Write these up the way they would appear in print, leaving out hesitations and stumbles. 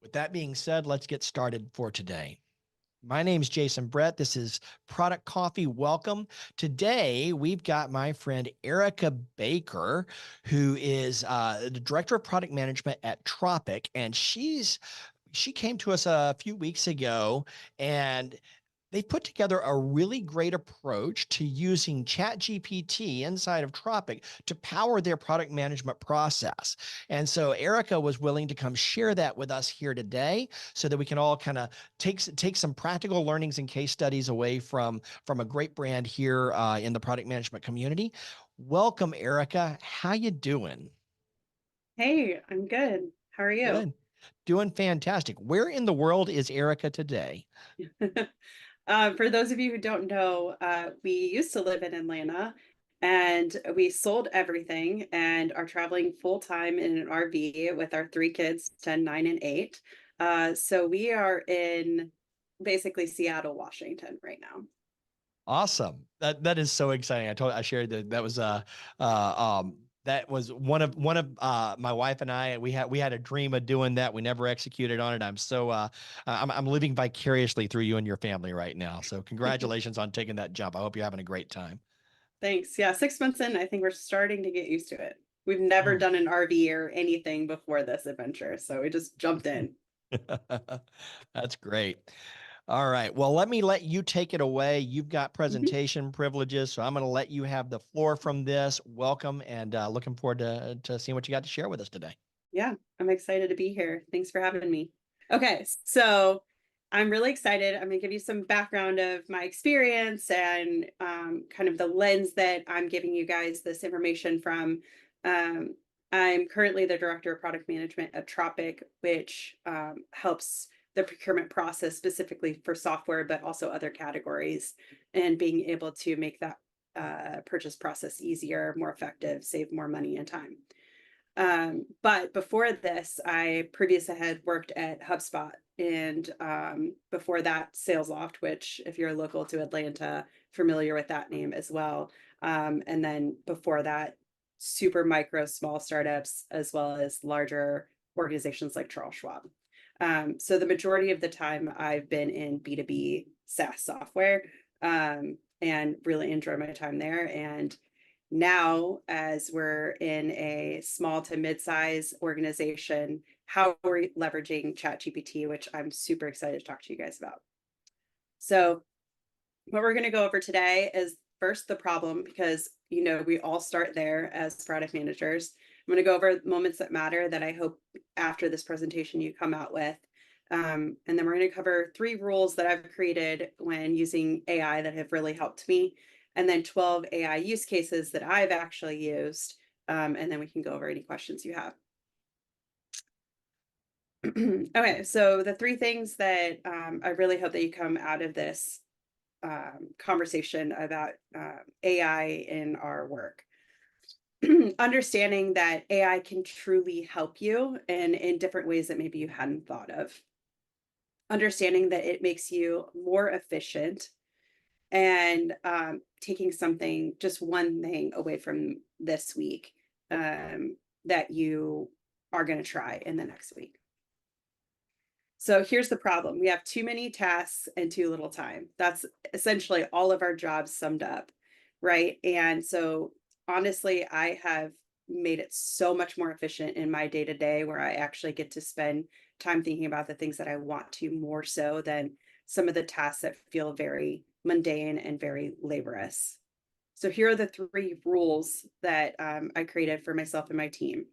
With that being said, let's get started for today. My name is Jason Brett. This is Product Coffee. Welcome. Today, we've got my friend Erika Baker, who is the Director of Product Management at Tropic, and she came to us a few weeks ago, and they put together a really great approach to using ChatGPT inside of Tropic to power their product management process. And so Erika was willing to come share that with us here today so that we can all kind of take some practical learnings and case studies away from a great brand here in the product management community. Welcome, Erika. How you doing? Hey, I'm good. How are you? Good. Doing fantastic. Where in the world is Erika today? For those of you who don't know, we used to live in Atlanta and we sold everything and are traveling full time in an RV with our three kids, 10, 9, and 8. So we are in basically Seattle, Washington right now. Awesome. That is so exciting. I shared that was that was one of my wife and I, we had a dream of doing that. We never executed on it. I'm living vicariously through you and your family right now. So congratulations on taking that jump. I hope you're having a great time. Thanks. Yeah, 6 months in, I think we're starting to get used to it. We've never Oh. done an RV or anything before this adventure, so we just jumped in. That's great. All right. Well, let you take it away. You've got Mhm. presentation privileges, so I'm going to let you have the floor from this. Welcome, and looking forward to seeing what you got to share with us today. Yeah, I'm excited to be here. Thanks for having me. Okay, so I'm really excited. I'm going to give you some background of my experience and kind of the lens that I'm giving you guys this information from. Um, I'm currently the director of product management at Tropic, which helps the procurement process specifically for software, but also other categories, and being able to make that purchase process easier, more effective, save more money and time. But before this, I previously had worked at HubSpot and before that, SalesLoft, which, if you're local to Atlanta, familiar with that name as well. And then before that, super micro small startups, as well as larger organizations like Charles Schwab. So the majority of the time, I've been in B2B SaaS software and really enjoy my time there. And now, as we're in a small to mid-size organization, how we're leveraging ChatGPT, which I'm super excited to talk to you guys about. So, what we're going to go over today is first the problem, because we all start there as product managers. I'm going to go over moments that matter that I hope after this presentation you come out with. And then we're going to cover 3 rules that I've created when using AI that have really helped me, and then 12 AI use cases that I've actually used. And then we can go over any questions you have. Okay, so the 3 things that I really hope that you come out of this conversation about AI in our work. Understanding that AI can truly help you and in different ways that maybe you hadn't thought of. Understanding that it makes you more efficient and taking something, just one thing away from this week that you are going to try in the next week. So here's the problem. We have too many tasks and too little time. That's essentially all of our jobs summed up, right? And so honestly, I have made it so much more efficient in my day to day where I actually get to spend time thinking about the things that I want to more so than some of the tasks that feel very mundane and very laborious. So here are the 3 rules that I created for myself and my team.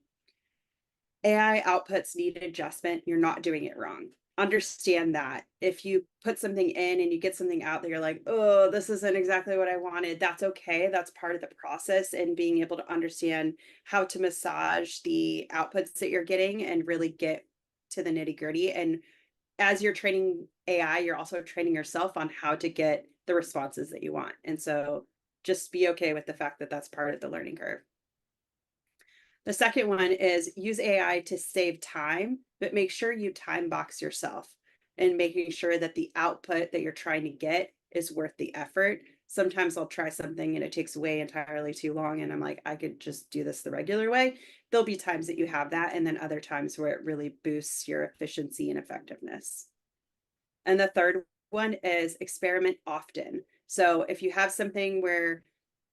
AI outputs need adjustment. You're not doing it wrong. Understand that. If you put something in and you get something out that you're like, oh, this isn't exactly what I wanted, that's okay. That's part of the process, and being able to understand how to massage the outputs that you're getting and really get to the nitty gritty. And as you're training AI, you're also training yourself on how to get the responses that you want. And so just be okay with the fact that that's part of the learning curve. The second one is use AI to save time, but make sure you time box yourself and making sure that the output that you're trying to get is worth the effort. Sometimes I'll try something and it takes way entirely too long. And I'm like, I could just do this the regular way. There'll be times that you have that, and then other times where it really boosts your efficiency and effectiveness. And the third one is experiment often. So if you have something where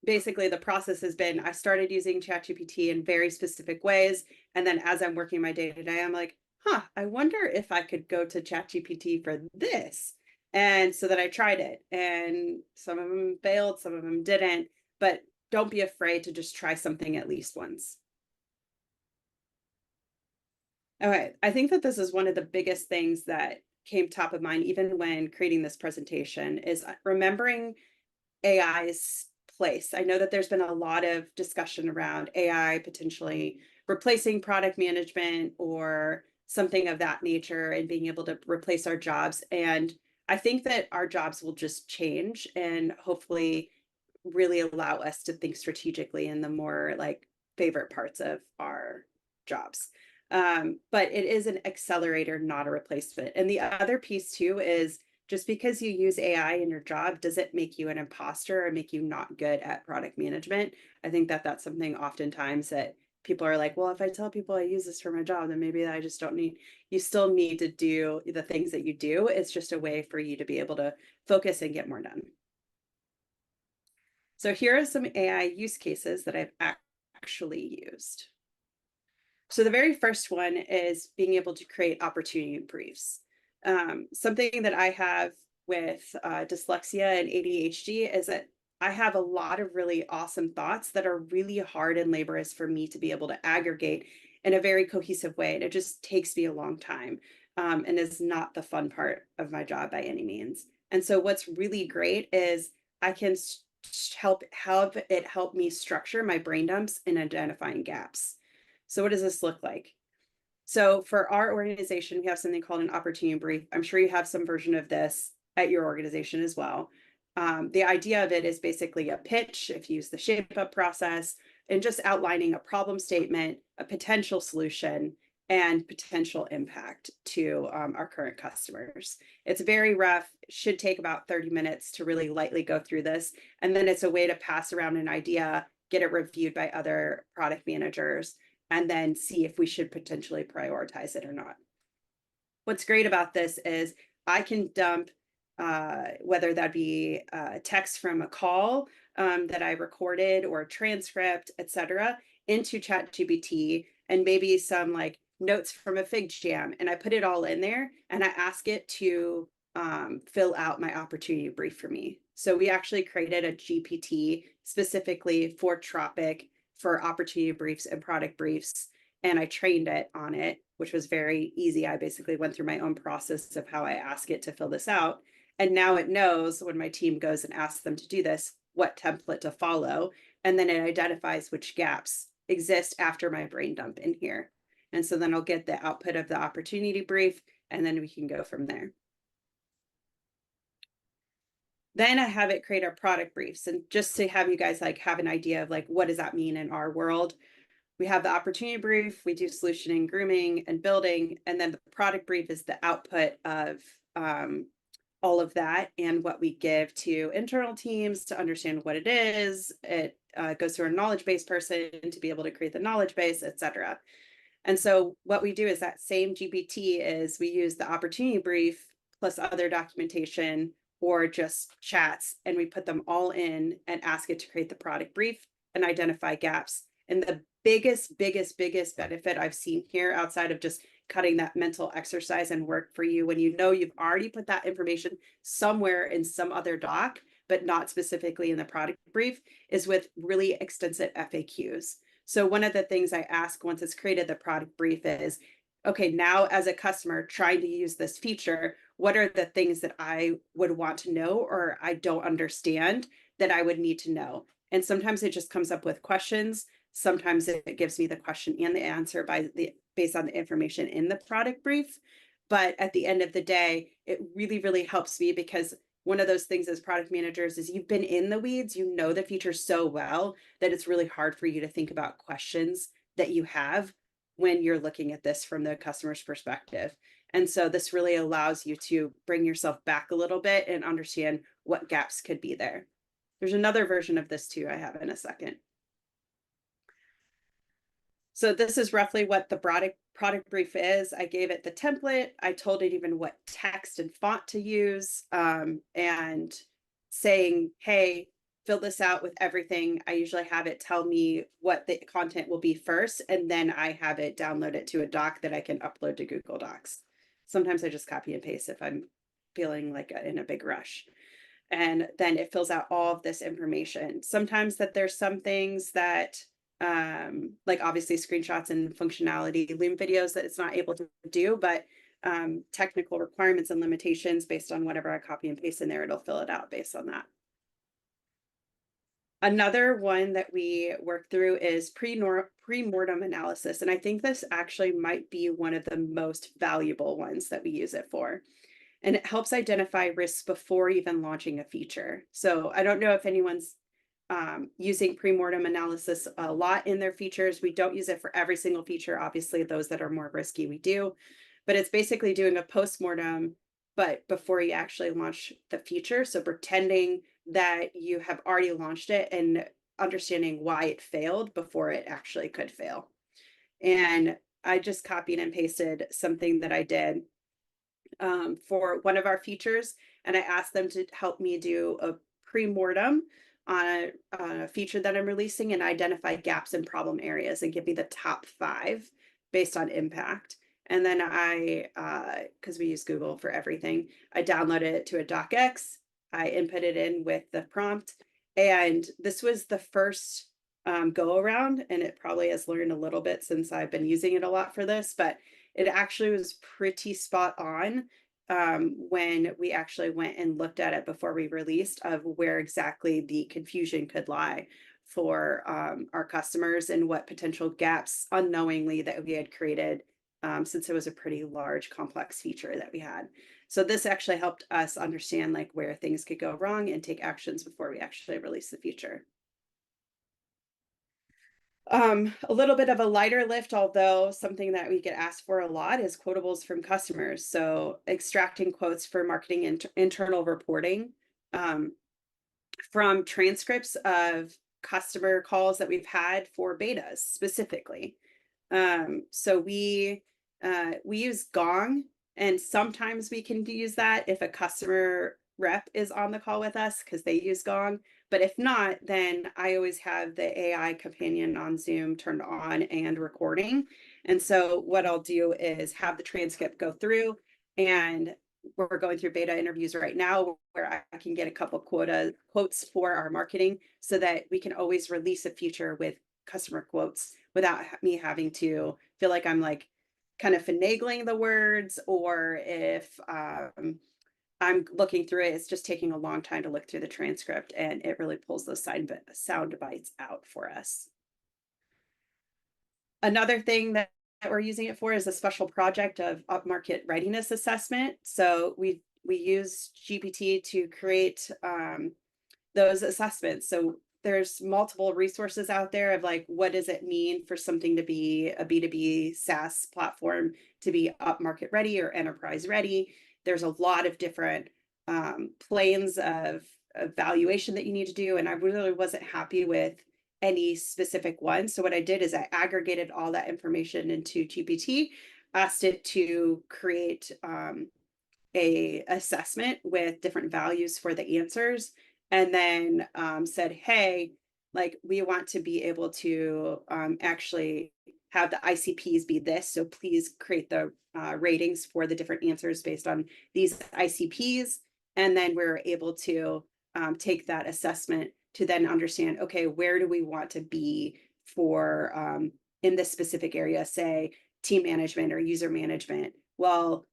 basically the process has been, I started using ChatGPT in very specific ways. And then as I'm working my day to day, I'm like, I wonder if I could go to ChatGPT for this. And so that I tried it, and some of them failed, some of them didn't. But don't be afraid to just try something at least once. Okay, I think that this is one of the biggest things that came top of mind, even when creating this presentation, is remembering AI's place. I know that there's been a lot of discussion around AI potentially replacing product management or something of that nature and being able to replace our jobs. And I think that our jobs will just change and hopefully really allow us to think strategically in the more like favorite parts of our jobs. But it is an accelerator, not a replacement. And the other piece too is, just because you use AI in your job doesn't make you an imposter or make you not good at product management. I think that that's something oftentimes that people are like, well, if I tell people I use this for my job, then maybe I just don't need, you still need to do the things that you do. It's just a way for you to be able to focus and get more done. So here are some AI use cases that I've actually used. So the very first one is being able to create opportunity briefs. Something that I have with dyslexia and ADHD is that I have a lot of really awesome thoughts that are really hard and laborious for me to be able to aggregate in a very cohesive way. And it just takes me a long time, and is not the fun part of my job by any means. And so what's really great is I can help it help me structure my brain dumps and identifying gaps. So what does this look like? So for our organization, we have something called an opportunity brief. I'm sure you have some version of this at your organization as well. The idea of it is basically a pitch, if you use the shape up process, and just outlining a problem statement, a potential solution, and potential impact to our current customers. It's very rough, should take about 30 minutes to really lightly go through this. And then it's a way to pass around an idea, get it reviewed by other product managers, and then see if we should potentially prioritize it or not. What's great about this is I can dump whether that be text from a call that I recorded or a transcript, etc., into ChatGPT, and maybe some like notes from a fig jam, and I put it all in there and I ask it to fill out my opportunity brief for me. So we actually created a GPT specifically for Tropic for opportunity briefs and product briefs. And I trained it on it, which was very easy. I basically went through my own process of how I ask it to fill this out. And now it knows when my team goes and asks them to do this, what template to follow. And then it identifies which gaps exist after my brain dump in here. And so then I'll get the output of the opportunity brief, and then we can go from there. Then I have it create our product briefs. And just to have you guys like have an idea of like, what does that mean in our world? We have the opportunity brief, we do solutioning, grooming, and building. And then the product brief is the output of all of that and what we give to internal teams to understand what it is. It goes to a knowledge base person to be able to create the knowledge base, etc. And so what we do is that same GPT is we use the opportunity brief plus other documentation or just chats, and we put them all in and ask it to create the product brief and identify gaps. And the biggest benefit I've seen here, outside of just cutting that mental exercise and work for you when you know you've already put that information somewhere in some other doc, but not specifically in the product brief, is with really extensive FAQs. So one of the things I ask once it's created the product brief is, okay, now as a customer trying to use this feature, what are the things that I would want to know or I don't understand that I would need to know? And sometimes it just comes up with questions. Sometimes it gives me the question and the answer based on the information in the product brief. But at the end of the day, it really helps me, because one of those things as product managers is you've been in the weeds, you know the feature so well that it's really hard for you to think about questions that you have when you're looking at this from the customer's perspective. And so this really allows you to bring yourself back a little bit and understand what gaps could be there. There's another version of this too I have in a second. So this is roughly what the product brief is. I gave it the template. I told it even what text and font to use, and saying, hey, fill this out with everything. I usually have it tell me what the content will be first, and then I have it download it to a doc that I can upload to Google Docs. Sometimes I just copy and paste if I'm feeling like in a big rush. And then it fills out all of this information. Sometimes that there's some things that like obviously screenshots and functionality Loom videos that it's not able to do, but technical requirements and limitations based on whatever I copy and paste in there, it'll fill it out based on that. Another one that we work through is pre-mortem analysis. And I think this actually might be one of the most valuable ones that we use it for. And it helps identify risks before even launching a feature. So I don't know if anyone's using pre-mortem analysis a lot in their features. We don't use it for every single feature. Obviously, those that are more risky, we do. But it's basically doing a post-mortem, but before you actually launch the feature. So pretending that you have already launched it and understanding why it failed before it actually could fail. And I just copied and pasted something that I did for one of our features, and I asked them to help me do a pre-mortem on a feature that I'm releasing and identify gaps and problem areas and give me the top 5 based on impact. And then because we use Google for everything, I downloaded it to a docx. I input it in with the prompt, and this was the first go around, and it probably has learned a little bit since I've been using it a lot for this, but it actually was pretty spot on when we actually went and looked at it before we released of where exactly the confusion could lie for our customers and what potential gaps unknowingly that we had created since it was a pretty large complex feature that we had. So this actually helped us understand like where things could go wrong and take actions before we actually release the feature. A little bit of a lighter lift, although something that we get asked for a lot is quotables from customers. So extracting quotes for marketing and internal reporting from transcripts of customer calls that we've had for betas specifically. So we use Gong, and sometimes we can use that if a customer rep is on the call with us because they use Gong. But if not, then I always have the AI companion on Zoom turned on and recording. And so what I'll do is have the transcript go through, and we're going through beta interviews right now where I can get a couple quotes for our marketing so that we can always release a feature with customer quotes without me having to feel like I'm like kind of finagling the words, or if I'm looking through it, it's just taking a long time to look through the transcript, and it really pulls those sound bites out for us. Another thing that we're using it for is a special project of upmarket readiness assessment. So we use GPT to create those assessments. So there's multiple resources out there of like, what does it mean for something to be a B2B SaaS platform to be upmarket ready or enterprise ready? There's a lot of different planes of evaluation that you need to do. And I really wasn't happy with any specific one. So what I did is I aggregated all that information into GPT, asked it to create a assessment with different values for the answers, and then said, hey, like we want to be able to actually have the ICPs be this. So please create the ratings for the different answers based on these ICPs. And then we're able to take that assessment to then understand, okay, where do we want to be for in this specific area, say team management or user management? Well,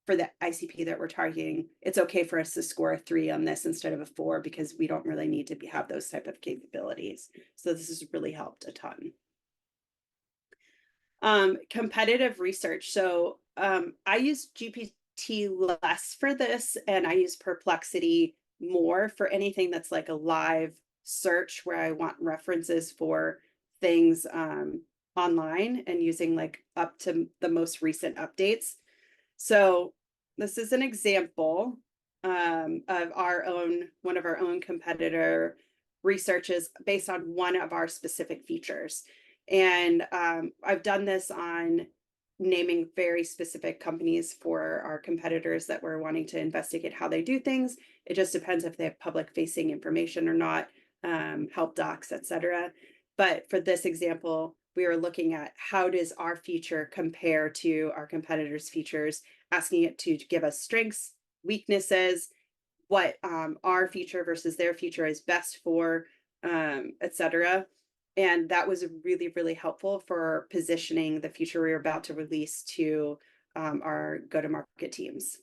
for the ICP that we're targeting, it's okay for us to score a 3 on this instead of a 4 because we don't really need to have those type of capabilities. So this has really helped a ton. Competitive research. So I use GPT less for this, and I use Perplexity more for anything that's like a live search where I want references for things online and using like up to the most recent updates. So this is an example of one of our own competitor researches based on one of our specific features. And I've done this on naming very specific companies for our competitors that we're wanting to investigate how they do things. It just depends if they have public facing information or not, help docs, etc. But for this example, we were looking at how does our feature compare to our competitors' features, asking it to give us strengths, weaknesses, what our feature versus their feature is best for, etc. And that was really, really helpful for positioning the feature we were about to release to our go-to-market teams.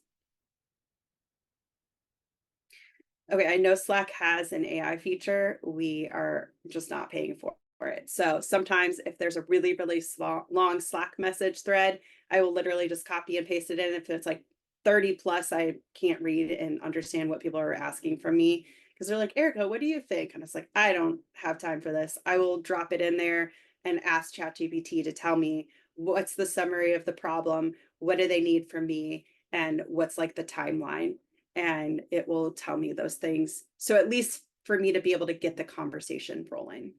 Okay, I know Slack has an AI feature. We are just not paying for it. So sometimes if there's a really, really long Slack message thread, I will literally just copy and paste it in. If it's like 30 plus, I can't read and understand what people are asking from me because they're like, Erica, what do you think? And it's like, I don't have time for this. I will drop it in there and ask ChatGPT to tell me what's the summary of the problem, what do they need from me, and what's like the timeline. And it will tell me those things. So at least for me to be able to get the conversation rolling.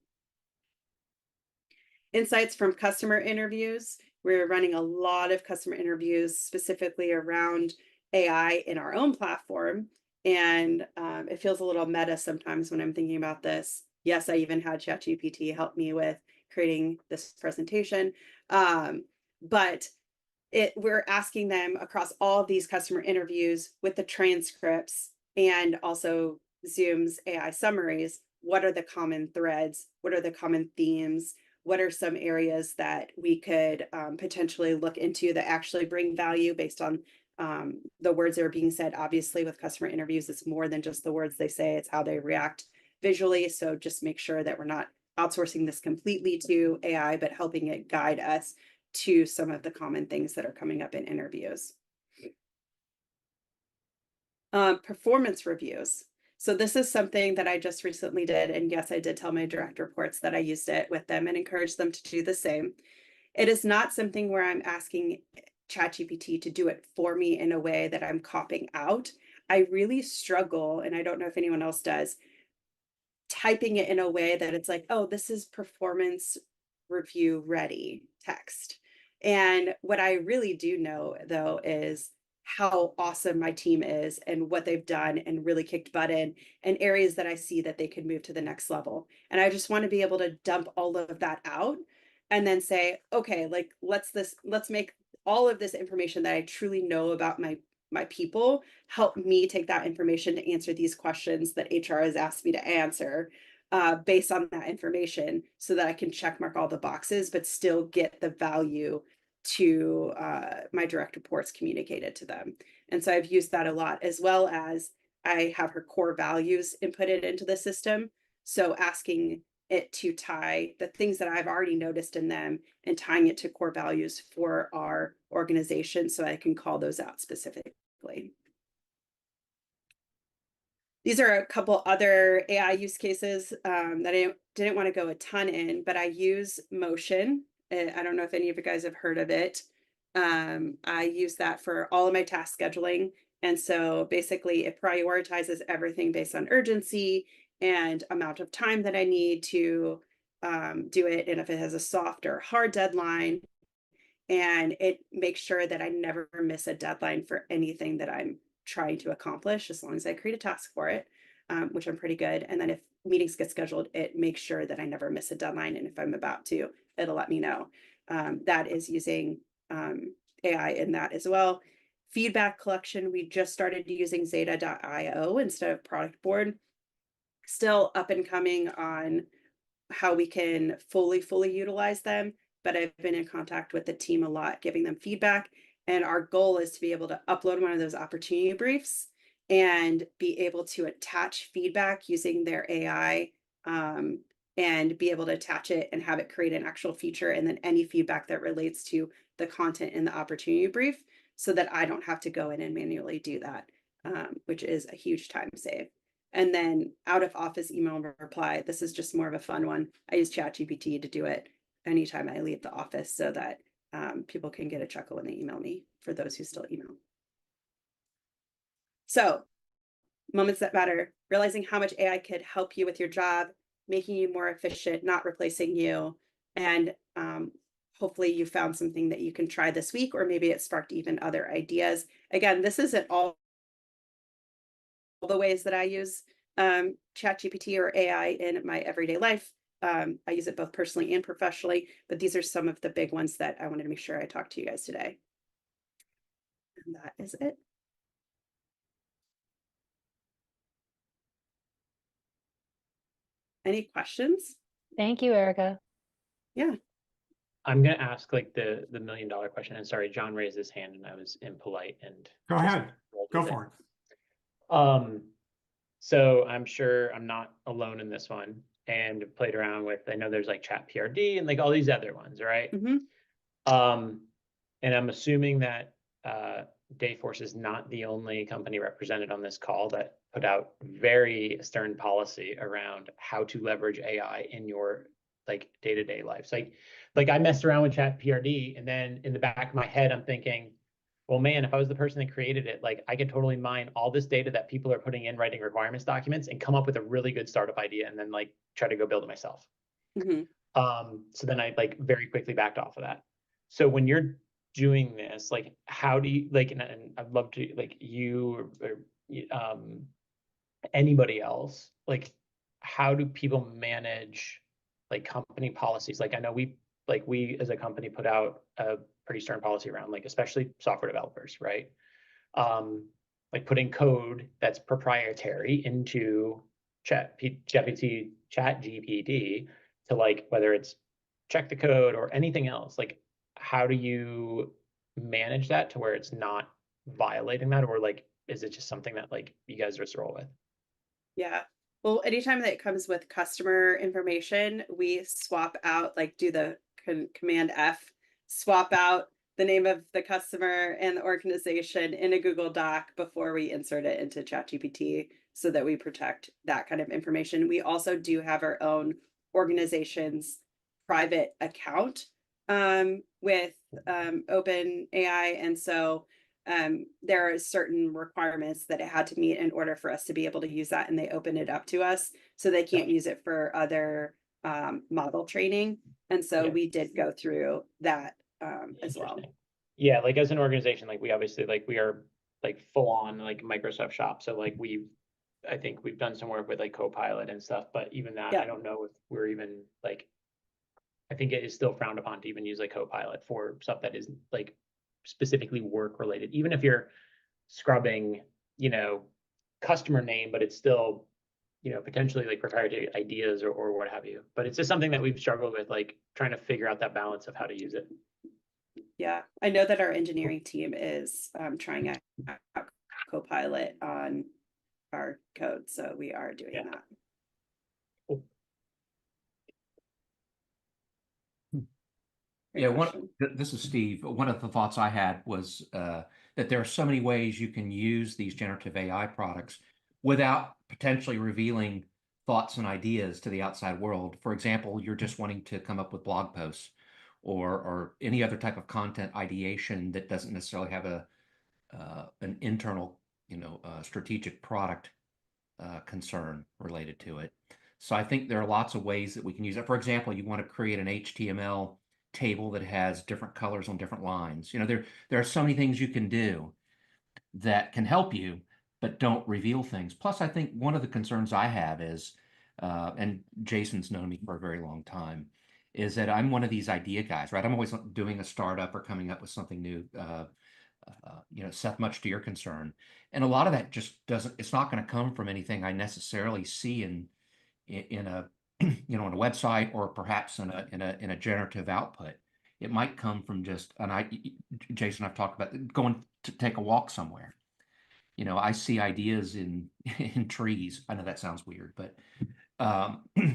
Insights from customer interviews. We're running a lot of customer interviews specifically around AI in our own platform. And it feels a little meta sometimes when I'm thinking about this. Yes, I even had ChatGPT help me with creating this presentation. But we're asking them across all of these customer interviews with the transcripts and also Zoom's AI summaries, what are the common threads? What are the common themes? What are some areas that we could potentially look into that actually bring value based on the words that are being said? Obviously, with customer interviews, it's more than just the words they say, it's how they react visually. So just make sure that we're not outsourcing this completely to AI, but helping it guide us to some of the common things that are coming up in interviews. Performance reviews. So this is something that I just recently did. And yes, I did tell my direct reports that I used it with them and encouraged them to do the same. It is not something where I'm asking ChatGPT to do it for me in a way that I'm copying out. I really struggle, and I don't know if anyone else does, typing it in a way that it's like, oh, this is performance review ready text. And what I really do know, though, is how awesome my team is and what they've done and really kicked butt in, and areas that I see that they could move to the next level. And I just want to be able to dump all of that out and then say, okay, like let's make all of this information that I truly know about my people help me take that information to answer these questions that HR has asked me to answer based on that information so that I can check mark all the boxes, but still get the value to my direct reports communicated to them. And so I've used that a lot, as well as I have her core values inputted into the system. So asking it to tie the things that I've already noticed in them and tying it to core values for our organization so I can call those out specifically. These are a couple other AI use cases that I didn't want to go a ton in, but I use Motion. I don't know if any of you guys have heard of it. I use that for all of my task scheduling. And so basically it prioritizes everything based on urgency and amount of time that I need to do it. And if it has a soft or hard deadline, and it makes sure that I never miss a deadline for anything that I'm trying to accomplish, as long as I create a task for it, which I'm pretty good. And then if meetings get scheduled, it makes sure that I never miss a deadline. And if I'm about to, it'll let me know. That is using AI in that as well. Feedback collection, we just started using Zeta.io instead of Product Board. Still up and coming on how we can fully utilize them, but I've been in contact with the team a lot, giving them feedback. And our goal is to be able to upload one of those opportunity briefs and be able to attach feedback using their AI and be able to attach it and have it create an actual feature. And then any feedback that relates to the content in the opportunity brief so that I don't have to go in and manually do that, which is a huge time save. And then out of office email reply, this is just more of a fun one. I use ChatGPT to do it anytime I leave the office so that people can get a chuckle when they email me, for those who still email. So moments that matter. realizing how much AI could help you with your job, making you more efficient, not replacing you. And hopefully you found something that you can try this week, or maybe it sparked even other ideas. Again, this isn't all the ways that I use ChatGPT or AI in my everyday life. I use it both personally and professionally, but these are some of the big ones that I wanted to make sure I talked to you guys today. And that is it. Any questions? Thank you, Erica. Yeah. I'm gonna ask like the $1 million question. And sorry, John raised his hand and I was impolite and Go ahead. Go for it. So I'm sure I'm not alone in this one, and played around with, I know there's like Chat PRD and like all these other ones, right? And I'm assuming that Dayforce is not the only company represented on this call that put out very stern policy around how to leverage AI in your like day-to-day lives. Like I messed around with Chat PRD, and then in the back of my head, I'm thinking, well, man, if I was the person that created it, like I could totally mine all this data that people are putting in writing requirements documents and come up with a really good startup idea and then like try to go build it myself. So then I like very quickly backed off of that. So when you're doing this, like how do you like, and I'd love to like you or anybody else, like how do people manage like company policies? Like I know we as a company put out a pretty stern policy around like especially software developers, right? Like putting code that's proprietary into ChatGPT to like whether it's check the code or anything else. Like how do you manage that to where it's not violating that, or like is it just something that like you guys just roll with? Yeah. Well, anytime that it comes with customer information, we swap out, like do the command F, swap out the name of the customer and the organization in a Google Doc before we insert it into ChatGPT so that we protect that kind of information. We also do have our own organization's private account with OpenAI. And so there are certain requirements that it had to meet in order for us to be able to use that, and they open it up to us, so they can't use it for other model training. And so we did go through that as well. Yeah, like as an organization, like we obviously like we are like full on like Microsoft shop. So like I think we've done some work with like Copilot and stuff, but even that, I don't know if we're even like, I think it is still frowned upon to even use like Copilot for stuff that is like specifically work related, even if you're scrubbing, you know, customer name, but it's still, you know, potentially like proprietary ideas or what have you. But it's just something that we've struggled with, like trying to figure out that balance of how to use it. Yeah, I know that our engineering team is trying out Copilot on our code, so we are doing that. Cool. Yeah, this is Steve. One of the thoughts I had was that there are so many ways you can use these generative AI products without potentially revealing thoughts and ideas to the outside world. For example, you're just wanting to come up with blog posts or any other type of content ideation that doesn't necessarily have an internal, strategic product concern related to it. So I think there are lots of ways that we can use it. For example, you want to create an HTML table that has different colors on different lines. There are so many things you can do that can help you, but don't reveal things. Plus, I think one of the concerns I have is, and Jason's known me for a very long time, is that I'm one of these idea guys, right? I'm always doing a startup or coming up with something new, Seth, much to your concern. And a lot of that just it's not going to come from anything I necessarily see in a on a website or perhaps in a generative output. It might come from just, Jason, I've talked about going to take a walk somewhere. I see ideas in trees. I know that sounds weird, but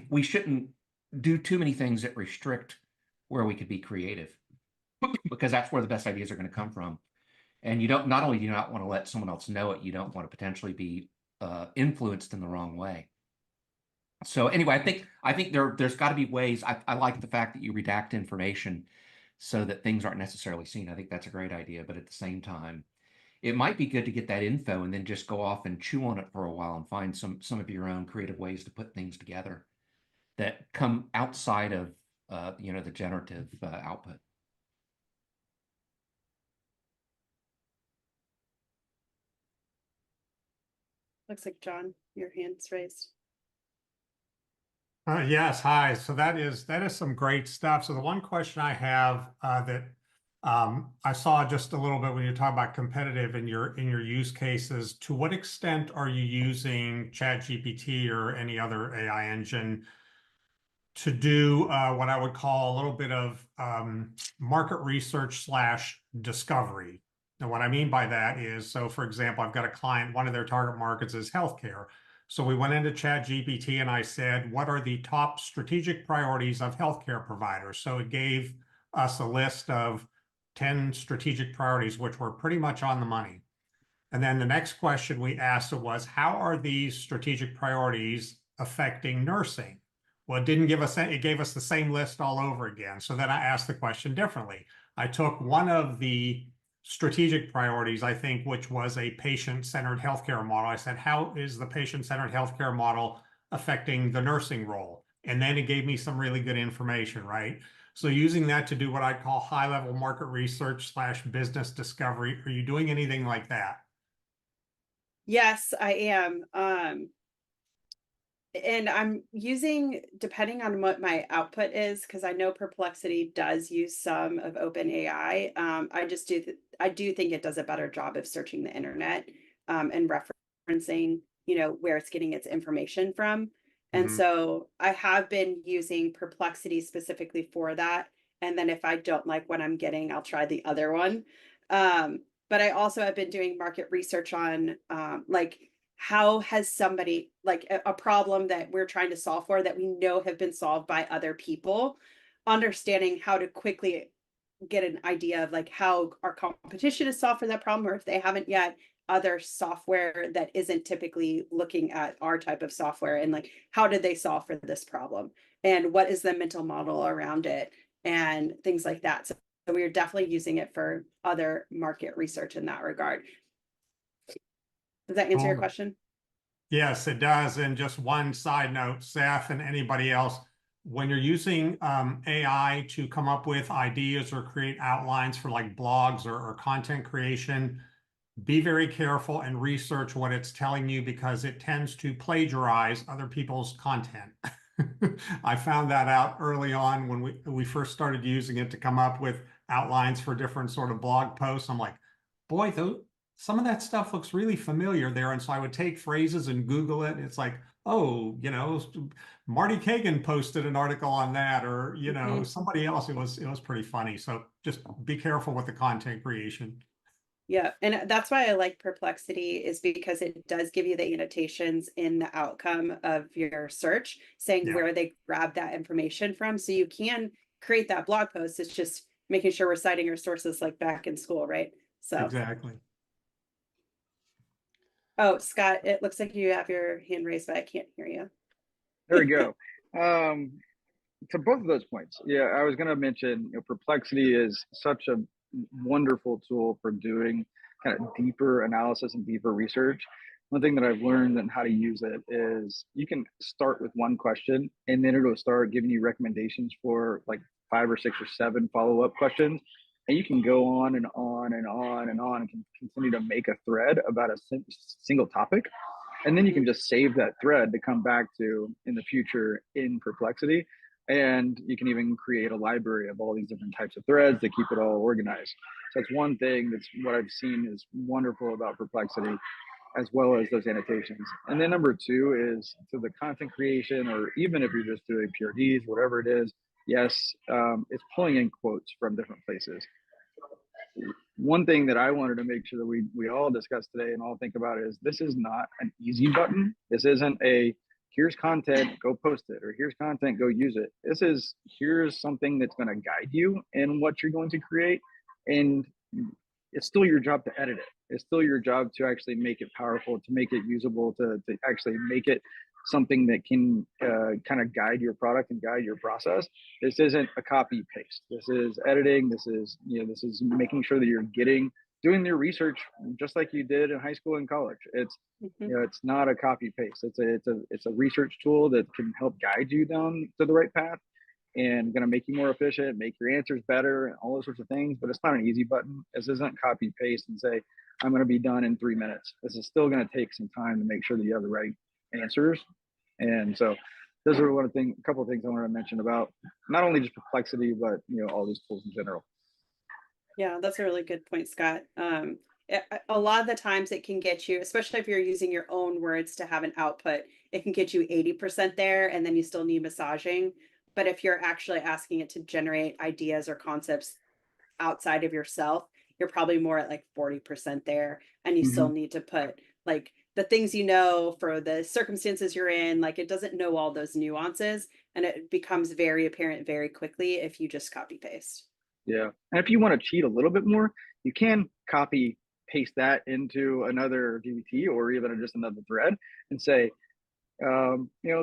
we shouldn't do too many things that restrict where we could be creative, because that's where the best ideas are going to come from. And not only do you not want to let someone else know it, you don't want to potentially be influenced in the wrong way. So anyway, I think there's got to be ways. I like the fact that you redact information so that things aren't necessarily seen. I think that's a great idea. But at the same time, it might be good to get that info and then just go off and chew on it for a while and find some of your own creative ways to put things together that come outside of the generative output. Looks like John, your hand's raised. Yes, hi. So that is some great stuff. So the one question I have that I saw just a little bit when you talk about competitive in your use cases, to what extent are you using ChatGPT or any other AI engine to do what I would call a little bit of market research / discovery? And what I mean by that is, so for example, I've got a client, one of their target markets is healthcare. So we went into ChatGPT and I said, what are the top strategic priorities of healthcare providers? So it gave us a list of 10 strategic priorities, which were pretty much on the money. And then the next question we asked was, how are these strategic priorities affecting nursing? Well, it didn't give us, it gave us the same list all over again. So then I asked the question differently. I took one of the strategic priorities, I think, which was a patient-centered healthcare model. I said, how is the patient-centered healthcare model affecting the nursing role? And then it gave me some really good information, right? So using that to do what I call high-level market research / business discovery, are you doing anything like that? Yes, I am. And I'm using, depending on what my output is, because I know Perplexity does use some of OpenAI. I do think it does a better job of searching the internet and referencing, where it's getting its information from. And so I have been using Perplexity specifically for that. And then if I don't like what I'm getting, I'll try the other one. But I also have been doing market research on how has somebody, like a problem that we're trying to solve for that we know have been solved by other people, understanding how to quickly get an idea of like how our competition has solved for that problem, or if they haven't yet, other software that isn't typically looking at our type of software, and like how did they solve for this problem and what is the mental model around it and things like that. So we are definitely using it for other market research in that regard. Does that answer your question? Yes, it does. And just one side note, Seth and anybody else, when you're using AI to come up with ideas or create outlines for like blogs or content creation, be very careful and research what it's telling you, because it tends to plagiarize other people's content. I found that out early on when we first started using it to come up with outlines for different sort of blog posts. I'm like, boy, some of that stuff looks really familiar there. And so I would take phrases and Google it. And it's like, oh, Marty Kagan posted an article on that, or, somebody else. It was pretty funny. So just be careful with the content creation. Yeah, and that's why I like Perplexity, is because it does give you the annotations in the outcome of your search, saying where they grab that information from. So you can create that blog post. It's just making sure we're citing our sources like back in school, right? So exactly. Oh, Scott, it looks like you have your hand raised, but I can't hear you. There we go. To both of those points, yeah, I was going to mention, Perplexity is such a wonderful tool for doing kind of deeper analysis and deeper research. One thing that I've learned and how to use it is you can start with one question, and then it'll start giving you recommendations for like 5 or 6 or 7 follow-up questions. And you can go on and on and on and on and can continue to make a thread about a single topic. And then you can just save that thread to come back to in the future in Perplexity. And you can even create a library of all these different types of threads to keep it all organized. So that's one thing that's what I've seen is wonderful about Perplexity, as well as those annotations. And then number 2 is to the content creation, or even if you're just doing PRDs, whatever it is, yes, it's pulling in quotes from different places. One thing that I wanted to make sure that we all discuss today and all think about is this is not an easy button. This isn't a here's content, go post it, or here's content, go use it. This is here's something that's going to guide you in what you're going to create. And it's still your job to edit it. It's still your job to actually make it powerful, to make it usable, to actually make it something that can kind of guide your product and guide your process. This isn't a copy paste. This is editing. This is making sure that you're getting doing your research just like you did in high school and college. It's it's not a copy paste. It's a research tool that can help guide you down to the right path and going to make you more efficient, make your answers better, and all those sorts of things. But it's not an easy button. This isn't copy paste and say, I'm going to be done in 3 minutes. This is still going to take some time to make sure that you have the right answers. And so those are a couple of things I wanted to mention about not only just Perplexity, but all these tools in general. Yeah, that's a really good point, Scott. A lot of the times it can get you, especially if you're using your own words to have an output, it can get you 80% there, and then you still need massaging. But if you're actually asking it to generate ideas or concepts outside of yourself, you're probably more at like 40% there, and you still need to put like the things for the circumstances you're in. Like, it doesn't know all those nuances, and it becomes very apparent very quickly if you just copy paste. Yeah. And if you want to cheat a little bit more, you can copy paste that into another GPT or even just another thread and say,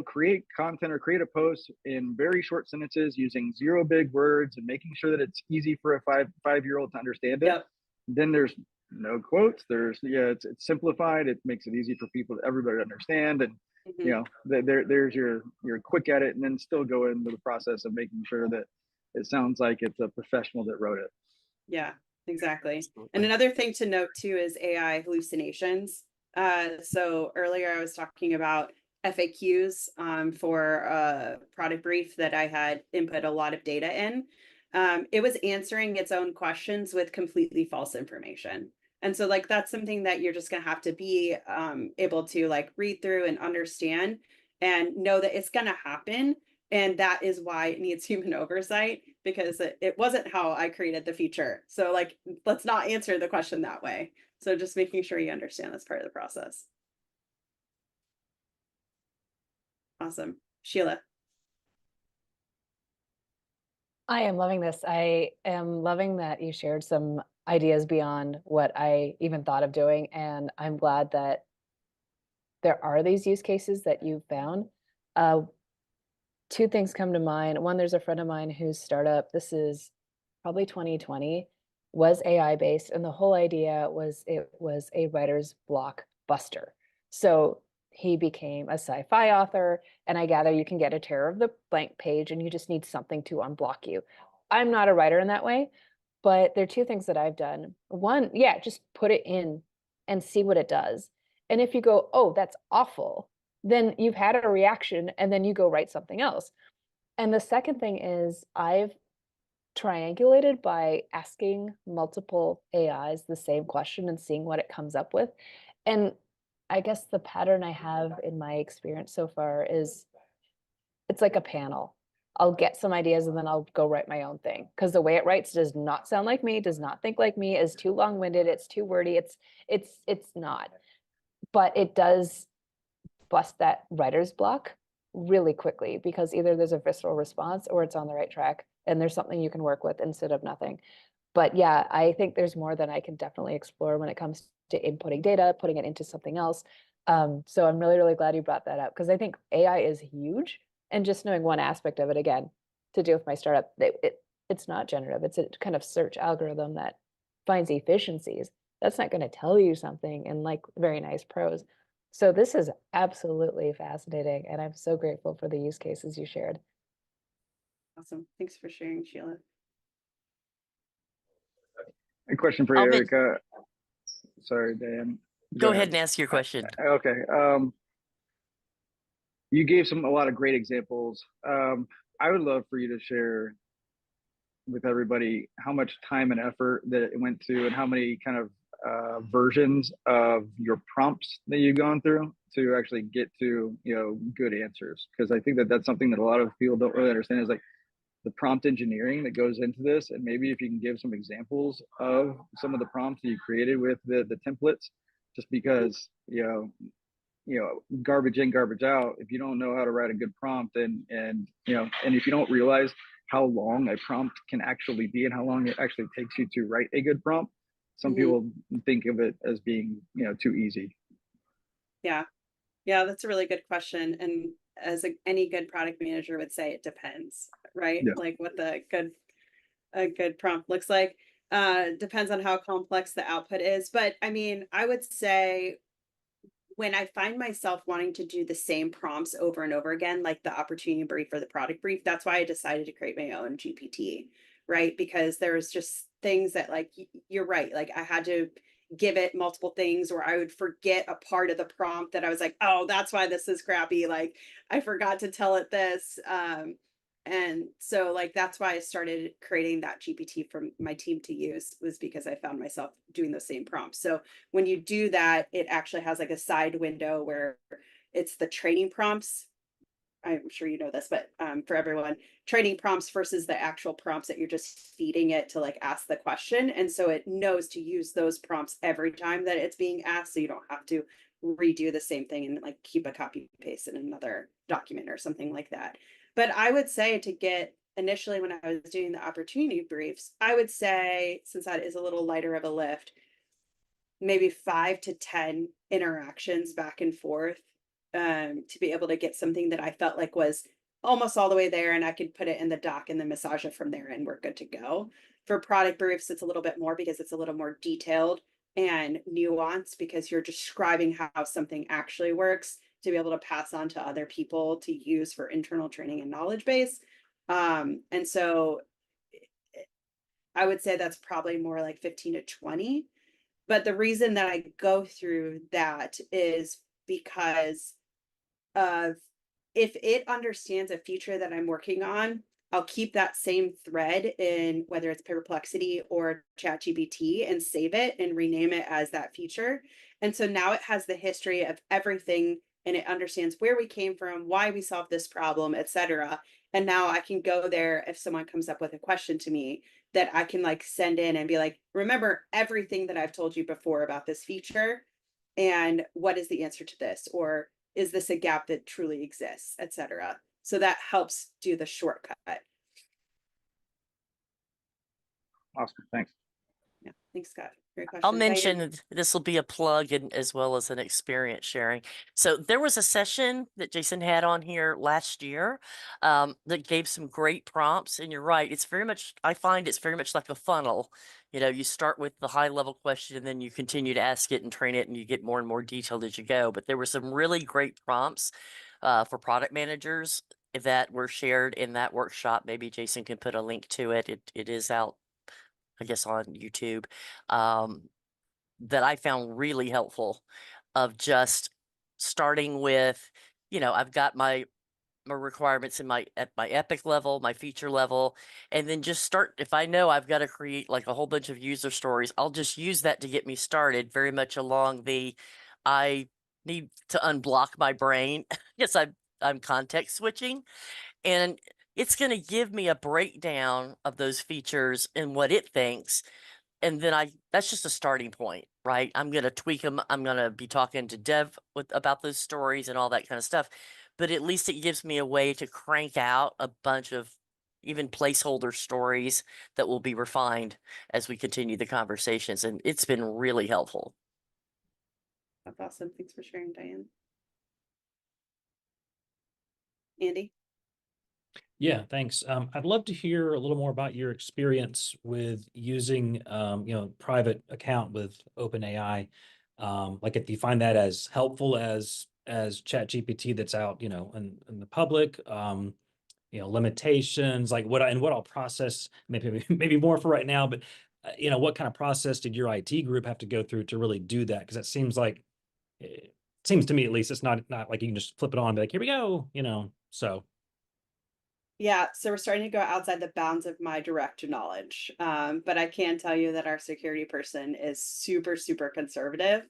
create content or create a post in very short sentences using 0 big words and making sure that it's easy for a five-year-old to understand it. Yep. Then there's no quotes. It's simplified. It makes it easy for everybody to understand. And there's your quick edit, and then still go into the process of making sure that it sounds like it's a professional that wrote it. Yeah, exactly. And another thing to note too is AI hallucinations. So earlier I was talking about FAQs for a product brief that I had input a lot of data in. It was answering its own questions with completely false information. And so like, that's something that you're just going to have to be able to like read through and understand and know that it's going to happen. And that is why it needs human oversight, because it wasn't how I created the feature. So like, let's not answer the question that way. So just making sure you understand that's part of the process. Awesome. Sheila. I am loving this. I am loving that you shared some ideas beyond what I even thought of doing. And I'm glad that there are these use cases that you found. 2 things come to mind. One, there's a friend of mine whose startup, this is probably 2020, was AI based. And the whole idea was it was a writer's block buster. So he became a sci-fi author, and I gather you can get a terror of the blank page and you just need something to unblock you. I'm not a writer in that way, but there are 2 things that I've done. One, just put it in and see what it does. And if you go, oh, that's awful, then you've had a reaction and then you go write something else. And the second thing is I've triangulated by asking multiple AIs the same question and seeing what it comes up with. And I guess the pattern I have in my experience so far is it's like a panel. I'll get some ideas and then I'll go write my own thing, because the way it writes does not sound like me, does not think like me, is too long-winded, it's too wordy, it's not. But it does bust that writer's block really quickly, because either there's a visceral response or it's on the right track and there's something you can work with instead of nothing. But yeah, I think there's more than I can definitely explore when it comes to inputting data, putting it into something else. So I'm really, really glad you brought that up, because I think AI is huge, and just knowing one aspect of it, again, to do with my startup, it's not generative. It's a kind of search algorithm that finds efficiencies. That's not going to tell you something in like very nice prose. So this is absolutely fascinating, and I'm so grateful for the use cases you shared. Awesome. Thanks for sharing, Sheila. A question for Erika. Sorry, Dan. Go ahead and ask your question. Okay. You gave a lot of great examples. I would love for you to share with everybody how much time and effort that it went to, and how many kind of versions of your prompts that you've gone through to actually get to good answers. Because I think that's something that a lot of people don't really understand, is like the prompt engineering that goes into this. And maybe if you can give some examples of some of the prompts that you created with the templates, just because garbage in, garbage out. If you don't know how to write a good prompt, and if you don't realize how long a prompt can actually be and how long it actually takes you to write a good prompt, some people think of it as being too easy. Yeah, that's a really good question. And as any good product manager would say, it depends, right? Yeah. Like what a good prompt looks like. Depends on how complex the output is. But I mean, I would say when I find myself wanting to do the same prompts over and over again, like the opportunity brief or the product brief, that's why I decided to create my own GPT, right? Because there's just things that, like, you're right. Like, I had to give it multiple things, or I would forget a part of the prompt that I was like, oh, that's why this is crappy. Like, I forgot to tell it this. And so, like, that's why I started creating that GPT for my team to use, was because I found myself doing those same prompts. So when you do that, it actually has like a side window where it's the training prompts. I'm sure you know this, but for everyone, training prompts versus the actual prompts that you're just feeding it to like ask the question. And so it knows to use those prompts every time that it's being asked. So you don't have to redo the same thing and like keep a copy paste in another document or something like that. But I would say, to get initially, when I was doing the opportunity briefs, I would say, since that is a little lighter of a lift, maybe 5 to 10 interactions back and forth, to be able to get something that I felt like was almost all the way there, and I could put it in the doc and then massage it from there, and we're good to go. For product briefs, it's a little bit more because it's a little more detailed and nuanced, because you're describing how something actually works to be able to pass on to other people to use for internal training and knowledge base. And so I would say that's probably more like 15 to 20. But the reason that I go through that is because of, if it understands a feature that I'm working on, I'll keep that same thread in whether it's Perplexity or ChatGPT and save it and rename it as that feature. And so now it has the history of everything, and it understands where we came from, why we solved this problem, etc. And now I can go there if someone comes up with a question to me, that I can like send in and be like, remember everything that I've told you before about this feature, and what is the answer to this? Or is this a gap that truly exists, etc. So that helps do the shortcut. Awesome. Thanks. Yeah. Thanks, Scott. Great question. I'll Diane? mention this will be a plug and as well as an experience sharing. So there was a session that Jason had on here last year that gave some great prompts. And you're right, it's very much, I find it's very much like a funnel. You know, you start with the high level question and then you continue to ask it and train it, and you get more and more detailed as you go. But there were some really great prompts for product managers that were shared in that workshop. Maybe Jason can put a link to it. It is out, I guess, on YouTube, that I found really helpful, of just starting with, you know, I've got my requirements in at my epic level, my feature level, and then just start. If I know I've got to create like a whole bunch of user stories, I'll just use that to get me started, very much along the, I need to unblock my brain. Yes, I'm context switching, and it's going to give me a breakdown of those features and what it thinks. And then that's just a starting point, right? I'm going to tweak them. I'm going to be talking to Dev about those stories and all that kind of stuff. But at least it gives me a way to crank out a bunch of even placeholder stories that will be refined as we continue the conversations. And it's been really helpful. That's awesome. Thanks for sharing, Diane. Andy? Yeah, thanks. I'd love to hear a little more about your experience with using, you know, private account with OpenAI. Like, if you find that as helpful as ChatGPT that's out, you know, in the public, you know, limitations, like what I'll process, maybe more for right now, but you know, what kind of process did your IT group have to go through to really do that? Because it seems like, it seems to me at least, it's not like you can just flip it on and be like, here we go, you know, so. Yeah, so we're starting to go outside the bounds of my direct knowledge. But I can tell you that our security person is super, super conservative.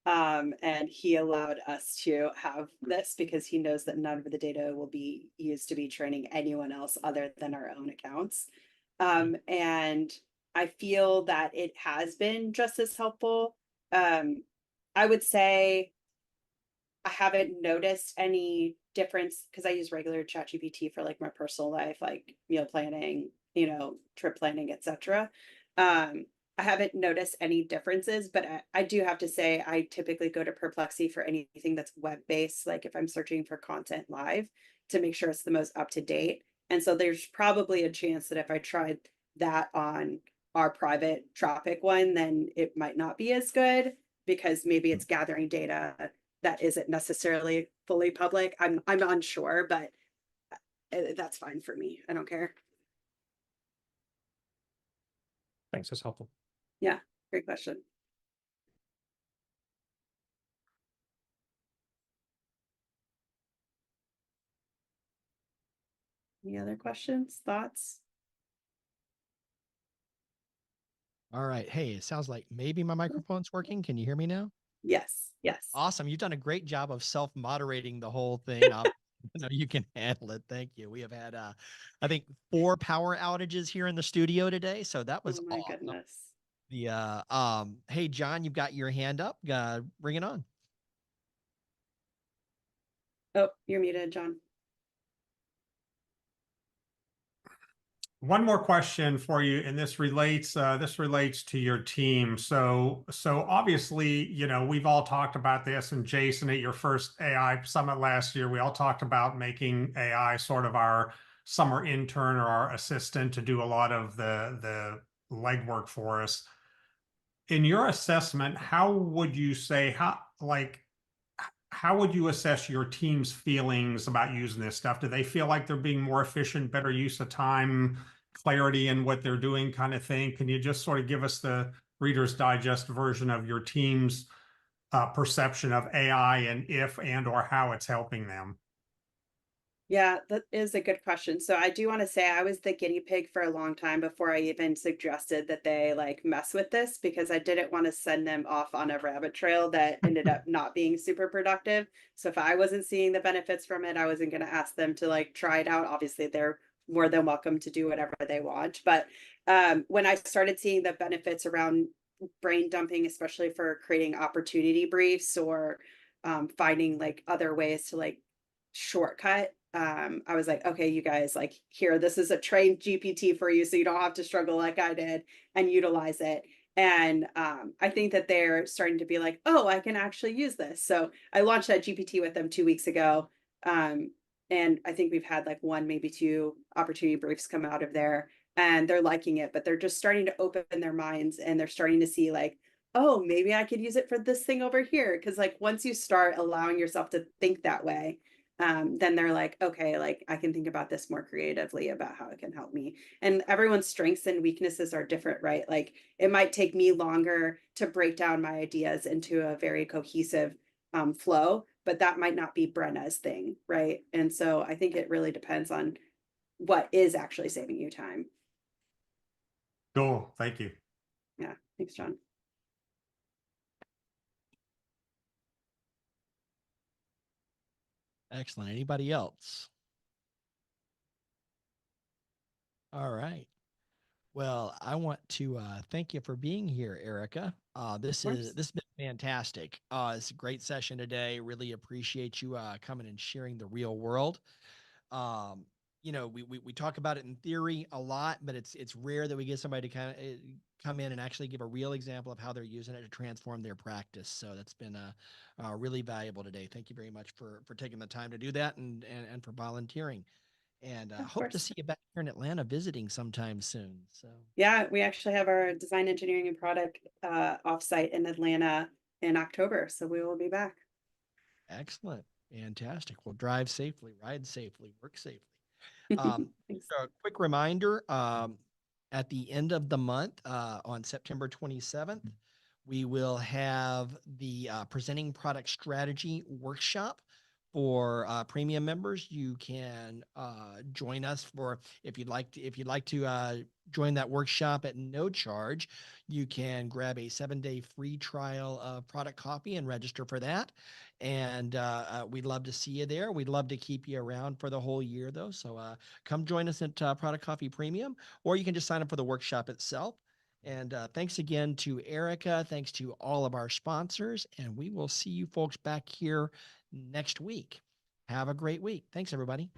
And he allowed us to have this because he knows that none of the data will be used to be training anyone else other than our own accounts. And I feel that it has been just as helpful. I would say I haven't noticed any difference because I use regular ChatGPT for like my personal life, like meal planning, you know, trip planning, etc. I haven't noticed any differences, but I do have to say I typically go to Perplexity for anything that's web-based, like if I'm searching for content live, to make sure it's the most up to date. And so there's probably a chance that if I tried that on our private traffic one, then it might not be as good because maybe it's gathering data that isn't necessarily fully public. I'm unsure, but that's fine for me. I don't care. Thanks, that's helpful. Yeah, great question. Any other questions, thoughts? All right. Hey, it sounds like maybe my microphone's working. Can you hear me now? Yes, yes. Awesome. You've done a great job of self-moderating the whole thing. You can handle it. Thank you. We have had, I think, 4 power outages here in the studio today. So that was Oh my awesome. goodness. Hey, John, you've got your hand up. Bring it on. Oh, you're muted, John. One more question for you, and this relates to your team. So obviously, we've all talked about this, and Jason, at your first AI summit last year, we all talked about making AI sort of our summer intern or our assistant to do a lot of the legwork for us. In your assessment, how would you assess your team's feelings about using this stuff? Do they feel like they're being more efficient, better use of time, clarity in what they're doing kind of thing? Can you just sort of give us the Reader's Digest version of your team's perception of AI and if and or how it's helping them? Yeah, that is a good question. So I do want to say I was the guinea pig for a long time before I even suggested that they like mess with this, because I didn't want to send them off on a rabbit trail that ended up not being super productive. So if I wasn't seeing the benefits from it, I wasn't going to ask them to like try it out. Obviously, they're more than welcome to do whatever they want. But when I started seeing the benefits around brain dumping, especially for creating opportunity briefs or finding like other ways to like shortcut, I was like, okay, you guys, like here, this is a trained GPT for you, so you don't have to struggle like I did, and utilize it. And I think that they're starting to be like, oh, I can actually use this. So I launched that GPT with them 2 weeks ago. And I think we've had like 1, maybe 2 opportunity briefs come out of there, and they're liking it, but they're just starting to open their minds, and they're starting to see like, oh, maybe I could use it for this thing over here. Cause like once you start allowing yourself to think that way, then they're like, okay, like I can think about this more creatively about how it can help me. And everyone's strengths and weaknesses are different, right? Like it might take me longer to break down my ideas into a very cohesive flow, but that might not be Brenna's thing, right? And so I think it really depends on what is actually saving you time. Cool. Thank you. Yeah. Thanks, John. Excellent. Anybody else? All right. Well, I want to thank you for being here, Erika. This has been fantastic. It's a great session today. Really appreciate you coming and sharing the real world. We talk about it in theory a lot, but it's rare that we get somebody to kind of come in and actually give a real example of how they're using it to transform their practice. So that's been really valuable today. Thank you very much for taking the time to do that and for volunteering. And hope to see you back here in Atlanta visiting sometime soon. So yeah, we actually have our design, engineering, and product offsite in Atlanta in October. So we will be back. excellent. Fantastic. Well, drive safely, ride safely, work safely. Thanks. So a quick reminder, at the end of the month, on September 27th, we will have the presenting product strategy workshop for premium members. You can join us for if you'd like to join that workshop at no charge. You can grab a 7-day free trial of Product Coffee and register for that. And we'd love to see you there. We'd love to keep you around for the whole year, though. So come join us at Product Coffee Premium, or you can just sign up for the workshop itself. And thanks again to Erika. Thanks to all of our sponsors. And we will see you folks back here next week. Have a great week. Thanks, everybody.